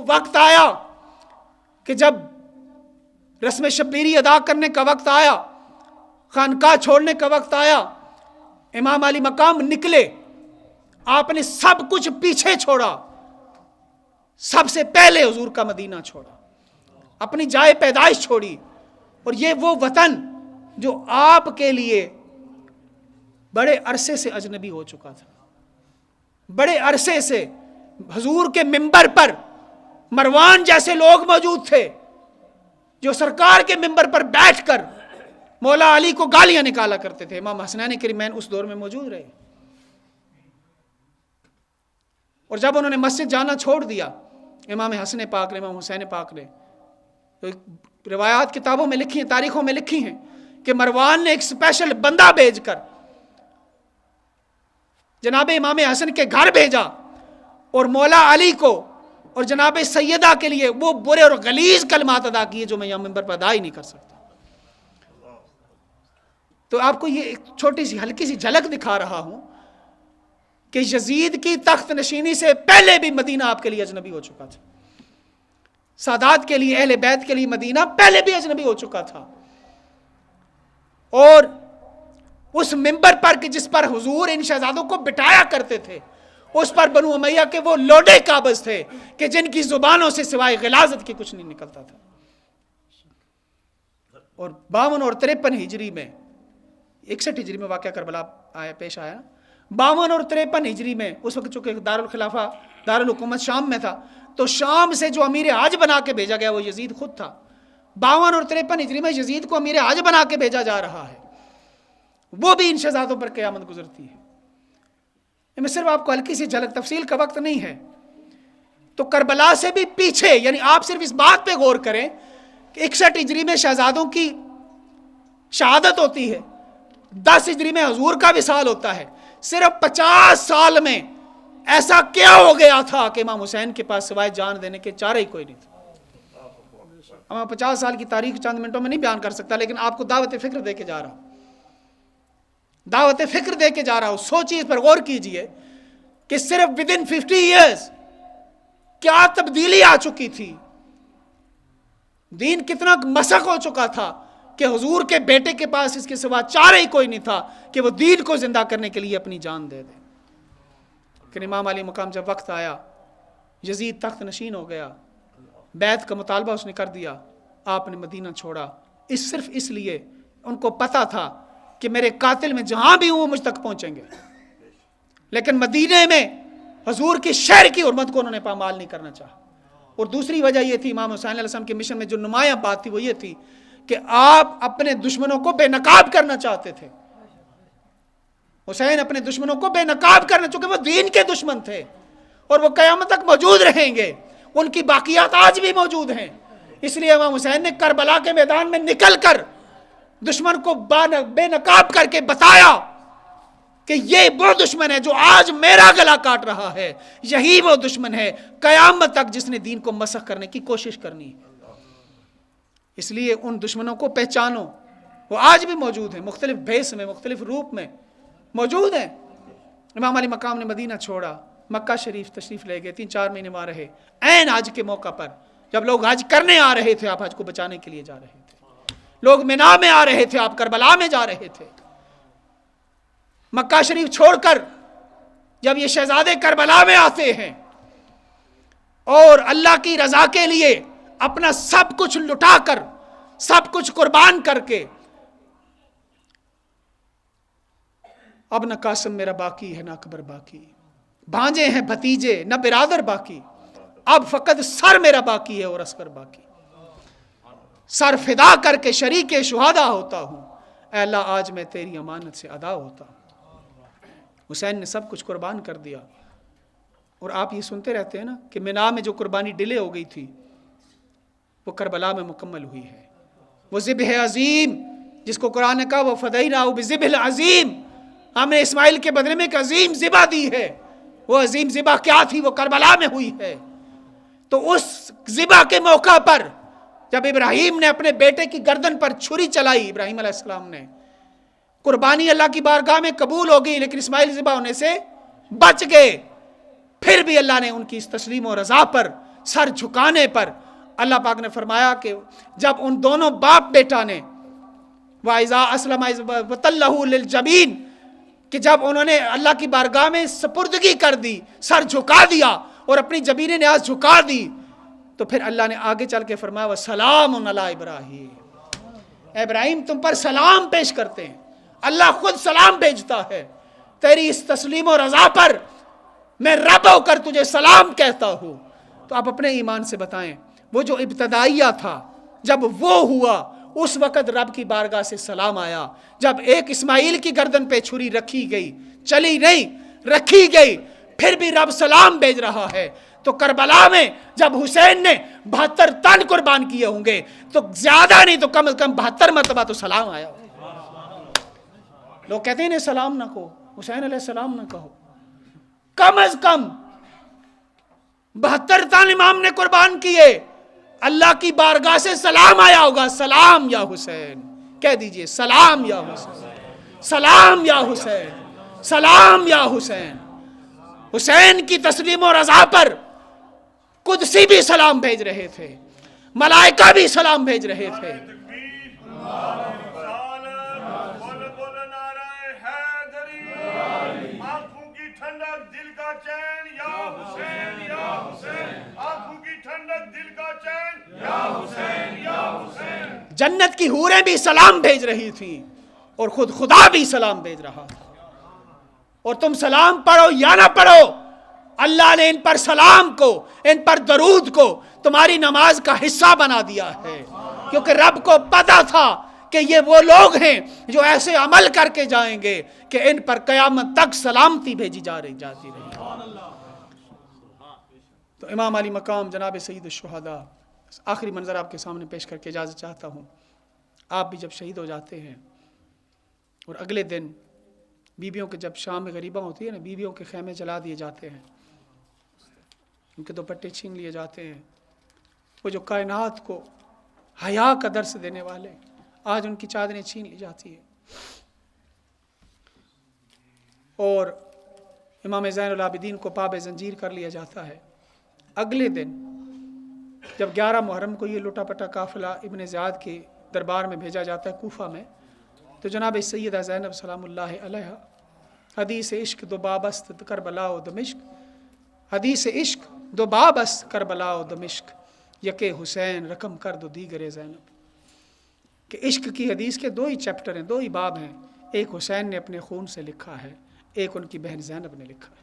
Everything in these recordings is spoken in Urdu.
وقت آیا کہ جب رسم شبیری ادا کرنے کا وقت آیا، خانقاہ چھوڑنے کا وقت آیا، امام علی مقام نکلے، آپ نے سب کچھ پیچھے چھوڑا، سب سے پہلے حضور کا مدینہ چھوڑا، اپنی جائے پیدائش چھوڑی، اور یہ وہ وطن جو آپ کے لیے بڑے عرصے سے اجنبی ہو چکا تھا، بڑے عرصے سے حضور کے منبر پر مروان جیسے لوگ موجود تھے جو سرکار کے منبر پر بیٹھ کر مولا علی کو گالیاں نکالا کرتے تھے۔ امام حسنین کریمین اس دور میں موجود رہے، اور جب انہوں نے مسجد جانا چھوڑ دیا، امام حسن پاک نے، امام حسین پاک نے، تو روایات کتابوں میں لکھی ہیں، تاریخوں میں لکھی ہیں کہ مروان نے ایک اسپیشل بندہ بھیج کر جناب امام حسن کے گھر بھیجا، اور مولا علی کو اور جناب سیدہ کے لیے وہ برے اور غلیظ کلمات ادا کیے جو میں یہاں منبر پر ادا ہی نہیں کر سکتا۔ تو آپ کو یہ ایک چھوٹی سی ہلکی سی جھلک دکھا رہا ہوں کہ یزید کی تخت نشینی سے پہلے بھی مدینہ آپ کے لیے اجنبی ہو چکا تھا، سادات کے لیے، اہل بیت کے لیے مدینہ پہلے بھی اجنبی ہو چکا تھا، اور اس منبر پر کہ جس پر حضور ان شہزادوں کو بٹھایا کرتے تھے، اس پر بنو امیہ کے وہ لوڈے قابض تھے کہ جن کی زبانوں سے سوائے غلاظت کے کچھ نہیں نکلتا تھا۔ اور 52 اور 53 ہجری میں، 61 ہجری میں واقعہ کربلا پیش آیا، 52 اور 53 ہجری میں، اس وقت چونکہ دارالخلافہ دارالحکومت شام میں تھا، تو شام سے جو امیر حج بنا کے بھیجا گیا وہ یزید خود تھا۔ 52 اور 53 ہجری میں یزید کو امیر حج بنا کے بھیجا جا رہا ہے، وہ بھی ان شہزادوں پر قیامت گزرتی ہے۔ میں صرف آپ کو ہلکی سی جھلک، تفصیل کا وقت نہیں ہے، تو کربلا سے بھی پیچھے، یعنی آپ صرف اس بات پہ غور کریں کہ 61 ہجری میں شہزادوں کی شہادت ہوتی ہے، 10 ہجری میں حضور کا وصال ہوتا ہے، صرف 50 سال میں ایسا کیا ہو گیا تھا کہ امام حسین کے پاس سوائے جان دینے کے چارہ ہی کوئی نہیں تھا۔ میں 50 سال کی تاریخ چند منٹوں میں نہیں بیان کر سکتا، لیکن آپ کو دعوت فکر دے کے جا رہا ہوں، دعوت فکر دے کے جا رہا ہوں۔ سوچیے، اس پر غور کیجئے کہ صرف within 50 years کیا تبدیلی آ چکی تھی، دین کتنا مسخ ہو چکا تھا کہ حضور کے بیٹے کے پاس اس کے سوا چارہ ہی کوئی نہیں تھا کہ وہ دین کو زندہ کرنے کے لیے اپنی جان دے دے۔ لیکن امام علی مقام جب وقت آیا، یزید تخت نشین ہو گیا، بیعت کا مطالبہ اس نے کر دیا، آپ نے مدینہ چھوڑا، صرف اس لیے ان کو پتا تھا کہ میرے قاتل میں جہاں بھی ہوں وہ مجھ تک پہنچیں گے، لیکن مدینے میں حضور کی شہر کی حرمت کو انہوں نے پامال نہیں کرنا چاہا۔ اور دوسری وجہ یہ تھی، امام حسین علیہ السلام کے مشن میں جو نمایاں بات تھی وہ یہ تھی کہ آپ اپنے دشمنوں کو بے نقاب کرنا چاہتے تھے۔ حسین اپنے دشمنوں کو بے نقاب کرنا، چونکہ وہ دین کے دشمن تھے اور وہ قیامت تک موجود رہیں گے، ان کی باقیات آج بھی موجود ہیں۔ اس لیے امام حسین نے کربلا کے میدان میں نکل کر دشمن کو بے نقاب کر کے بتایا کہ یہ وہ دشمن ہے جو آج میرا گلا کاٹ رہا ہے، یہی وہ دشمن ہے قیامت تک جس نے دین کو مسخ کرنے کی کوشش کرنی ہے۔ اس لیے ان دشمنوں کو پہچانو، وہ آج بھی موجود ہیں، مختلف بھیس میں، مختلف روپ میں موجود ہیں۔ امام علی مقام نے مدینہ چھوڑا، مکہ شریف تشریف لے گئے، 3-4 مہینے وہاں رہے۔ عین حج کے موقع پر جب لوگ حج کرنے آ رہے تھے، آپ حج کو بچانے کے لیے جا رہے تھے، لوگ مینا میں آ رہے تھے، آپ کربلا میں جا رہے تھے۔ مکہ شریف چھوڑ کر جب یہ شہزادے کربلا میں آتے ہیں اور اللہ کی رضا کے لیے اپنا سب کچھ لٹا کر، سب کچھ قربان کر کے، اب نہ قاسم میرا باقی ہے نہ اکبر باقی، بھانجے ہیں بھتیجے نہ برادر باقی، اب فقط سر میرا باقی ہے اور عسکر باقی، سر فدا کر کے شریک شہادہ ہوتا ہوں، اے اللہ آج میں تیری امانت سے ادا ہوتا ہوں۔ حسین نے سب کچھ قربان کر دیا، اور آپ یہ سنتے رہتے ہیں نا کہ مینا میں جو قربانی ڈیلے ہو گئی تھی وہ کربلا میں مکمل ہوئی ہے۔ وہ ذبح عظیم جس کو قرآن نے کہا وہ فدیناہ بذبح العظیم، ہم نے اسماعیل کے بدلے میں ایک عظیم ذبح دی ہے، وہ عظیم ذبح کیا تھی؟ وہ کربلا میں ہوئی ہے۔ تو اس ذبح کے موقع پر جب ابراہیم نے اپنے بیٹے کی گردن پر چھری چلائی، ابراہیم علیہ السلام نے، قربانی اللہ کی بارگاہ میں قبول ہو گئی، لیکن اسماعیل ذبح ہونے سے بچ گئے، پھر بھی اللہ نے ان کی اس تسلیم و رضا پر سر جھکانے پر اللہ پاک نے فرمایا کہ جب ان دونوں باپ بیٹا نے وَإِذَا أَسْلَمَ وَتَلَّهُ لِلْجَبِينِ کہ جب انہوں نے اللہ کی بارگاہ میں سپردگی کر دی، سر جھکا دیا اور اپنی جبین نیاز جھکا دی، تو پھر اللہ نے آگے چل کے فرمایا وَسَلَامٌ عَلَىٰ إِبْرَاهِيمَ، ابراہیم تم پر سلام پیش کرتے ہیں، اللہ خود سلام بھیجتا ہے، تیری اس تسلیم و رضا پر میں رب ہو کر تجھے سلام کہتا ہوں۔ تو آپ اپنے ایمان سے بتائیں وہ جو ابتدائیہ تھا جب وہ ہوا اس وقت رب کی بارگاہ سے سلام آیا، جب ایک اسماعیل کی گردن پہ چھری رکھی گئی، چلی نہیں رکھی گئی، پھر بھی رب سلام بھیج رہا ہے، تو کربلا میں جب حسین نے 72 تن قربان کیے ہوں گے تو زیادہ نہیں تو کم از کم 72 مرتبہ تو سلام آیا۔ لوگ کہتے ہیں سلام نہ کہو، حسین علیہ السلام نہ کہو، کم از کم 72 تن امام نے قربان کیے، اللہ کی بارگاہ سے سلام آیا ہوگا، سلام یا حسین، کہہ دیجئے سلام یا حسین، سلام یا حسین، سلام یا حسین۔ حسین کی تسلیم و رضا پر قدسی بھی سلام بھیج رہے تھے، ملائکہ بھی سلام بھیج رہے تھے۔ جنت کی حوریں بھی سلام بھیج رہی تھیں اور خود خدا بھی سلام بھیج رہا تھا۔ اور تم سلام پڑھو یا نہ پڑھو، اللہ نے ان پر سلام کو، ان پر درود کو تمہاری نماز کا حصہ بنا دیا ہے، کیونکہ رب کو پتا تھا کہ یہ وہ لوگ ہیں جو ایسے عمل کر کے جائیں گے کہ ان پر قیامت تک سلامتی بھیجی جاتی رہی۔ تو امام علی مقام جناب سید الشہداء، آخری منظر آپ کے سامنے پیش کر کے اجازت چاہتا ہوں۔ آپ بھی جب شہید ہو جاتے ہیں اور اگلے دن بیویوں کے جب شام میں غریبہ ہوتی ہے نا، بیویوں کے خیمے جلا دیے جاتے ہیں، ان کے دوپٹے چھین لیے جاتے ہیں، وہ جو کائنات کو حیا کا درس دینے والے، آج ان کی چادریں چھین لی جاتی ہیں۔ اور امام زین العابدین کو پاب زنجیر کر لیا جاتا ہے۔ اگلے دن جب 11 محرم کو یہ لٹا پٹا قافلہ ابن زیاد کے دربار میں بھیجا جاتا ہے کوفہ میں، تو جناب سیدہ زینب سلام اللہ علیہا حدیث عشق دو بابست کربلا و دمشق، حدیث عشق دو بابست کربلا و دمشق، یکے حسین رقم کر دو دیگر زینب، کہ عشق کی حدیث کے 2 ہی چیپٹر ہیں، 2 ہی باب ہیں، ایک حسین نے اپنے خون سے لکھا ہے، ایک ان کی بہن زینب نے لکھا ہے۔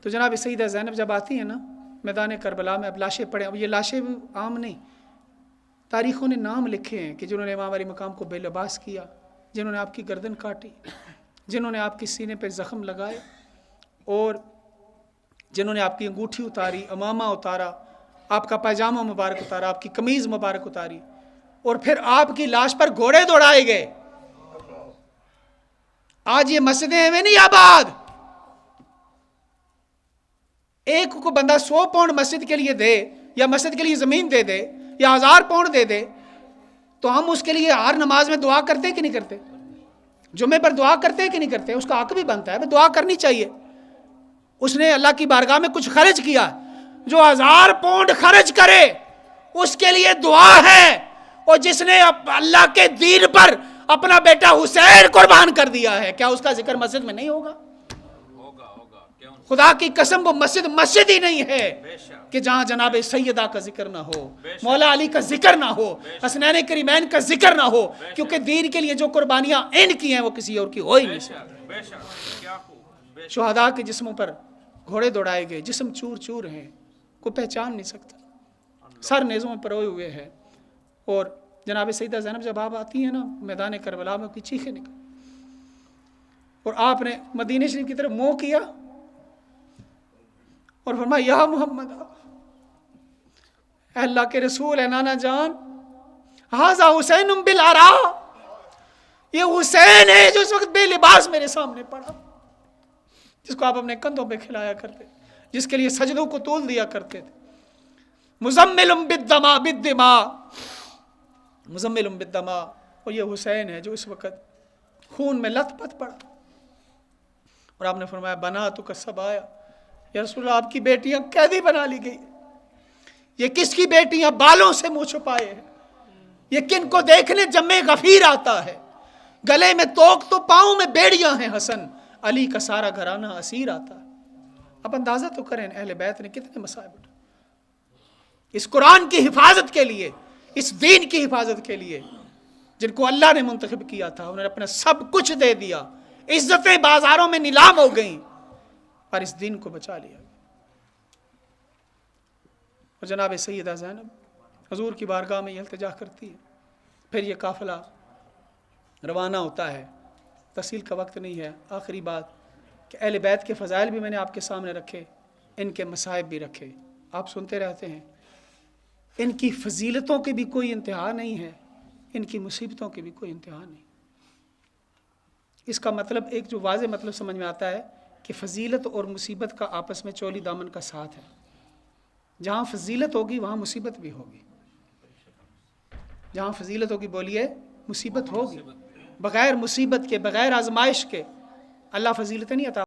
تو جناب سیدہ زینب جب آتی ہیں نا میدان کربلا میں، اب لاشیں پڑے، اب یہ لاشیں بھی عام نہیں، تاریخوں نے نام لکھے ہیں کہ جنہوں نے امام علی مقام کو بے لباس کیا، جنہوں نے آپ کی گردن کاٹی، جنہوں نے آپ کے سینے پہ زخم لگائے، اور جنہوں نے آپ کی انگوٹھی اتاری، امامہ اتارا، آپ کا پائجامہ مبارک اتارا، آپ کی قمیض مبارک اتاری، اور پھر آپ کی لاش پر گھوڑے دوڑائے گئے۔ آج یہ مسجدیں ہمیں نہیں آباد، ایک کو بندہ 100 پاؤنڈ مسجد کے لیے دے یا مسجد کے لیے زمین دے دے یا 1000 پاؤنڈ دے دے تو ہم اس کے لیے ہر نماز میں دعا کرتے ہیں کہ نہیں کرتے؟ جمعے پر دعا کرتے ہیں کہ نہیں کرتے؟ اس کا حق بھی بنتا ہے، دعا کرنی چاہیے۔ اس نے اللہ کی بارگاہ میں کچھ خرچ کیا، جو 1000 پاؤنڈ خرچ کرے اس کے لیے دعا ہے، اور جس نے اللہ کے دین پر اپنا بیٹا حسین قربان کر دیا ہے، کیا اس کا ذکر مسجد میں نہیں ہوگا؟ خدا کی قسم وہ مسجد ہی نہیں ہے کہ جہاں جناب سیدہ کا ذکر نہ ہو، مولا علی کا ذکر نہ ہو، حسنین کریمین کا ذکر نہ ہو، کیونکہ دین کے لیے جو قربانیاں ان کی ہیں وہ کسی اور کی ہو ہی نہیں سکتی۔ شہداء کے جسموں پر گھوڑے دوڑائے گئے، جسم چور چور ہیں، کوئی پہچان نہیں سکتا، سر نیزوں میں پروئے ہوئے ہیں، اور جناب سیدہ زینب جب آپ آتی ہیں نا میدان کربلا میں، کی چیخیں نکل، اور آپ نے مدینہ شریف کی طرف منہ کیا اور فرمایا یا محمد، اے اللہ کے رسول، اے نانا جان، ھذا حسین بالعرا، یہ حسین ہے جو اس وقت بے لباس میرے سامنے پڑا، جس کو آپ اپنے کندھوں پہ کھلایا کرتے، جس کے لیے سجدوں کو طول دیا کرتے تھے، مزمل بالدماء مزمل بالدماء، اور یہ حسین ہے جو اس وقت خون میں لت پت پڑا۔ اور آپ نے فرمایا بناتک سبایا، یا رسول اللہ آپ کی بیٹیاں قیدی بنا لی گئی، یہ کس کی بیٹیاں بالوں سے منہ چھپائے ہیں؟ یہ کن کو دیکھنے جمع غفیر آتا ہے؟ گلے میں توق تو پاؤں میں بیڑیاں ہیں حسن، علی کا سارا گھرانہ اسیر آتا ہے۔ اب اندازہ تو کریں اہل بیت نے کتنے مصائب اٹھائے اس قرآن کی حفاظت کے لیے، اس دین کی حفاظت کے لیے، جن کو اللہ نے منتخب کیا تھا۔ انہوں نے اپنا سب کچھ دے دیا، عزتیں بازاروں میں نیلام ہو گئیں، اور اس دین کو بچا لیا۔ اور جناب سیدہ زینب حضور کی بارگاہ میں یہ التجا کرتی ہے، پھر یہ قافلہ روانہ ہوتا ہے۔ تفصیل کا وقت نہیں ہے، آخری بات کہ اہل بیت کے فضائل بھی میں نے آپ کے سامنے رکھے، ان کے مصائب بھی رکھے، آپ سنتے رہتے ہیں۔ ان کی فضیلتوں کی بھی کوئی انتہا نہیں ہے، ان کی مصیبتوں کی بھی کوئی انتہا نہیں۔ اس کا مطلب ایک جو واضح مطلب سمجھ میں آتا ہے کہ فضیلت اور مصیبت کا آپس میں چولی دامن کا ساتھ ہے۔ جہاں فضیلت ہوگی وہاں مصیبت بھی ہوگی، جہاں فضیلت ہوگی بولیے مصیبت ہوگی۔ بغیر مصیبت کے، بغیر آزمائش کے اللہ فضیلتیں نہیں عطا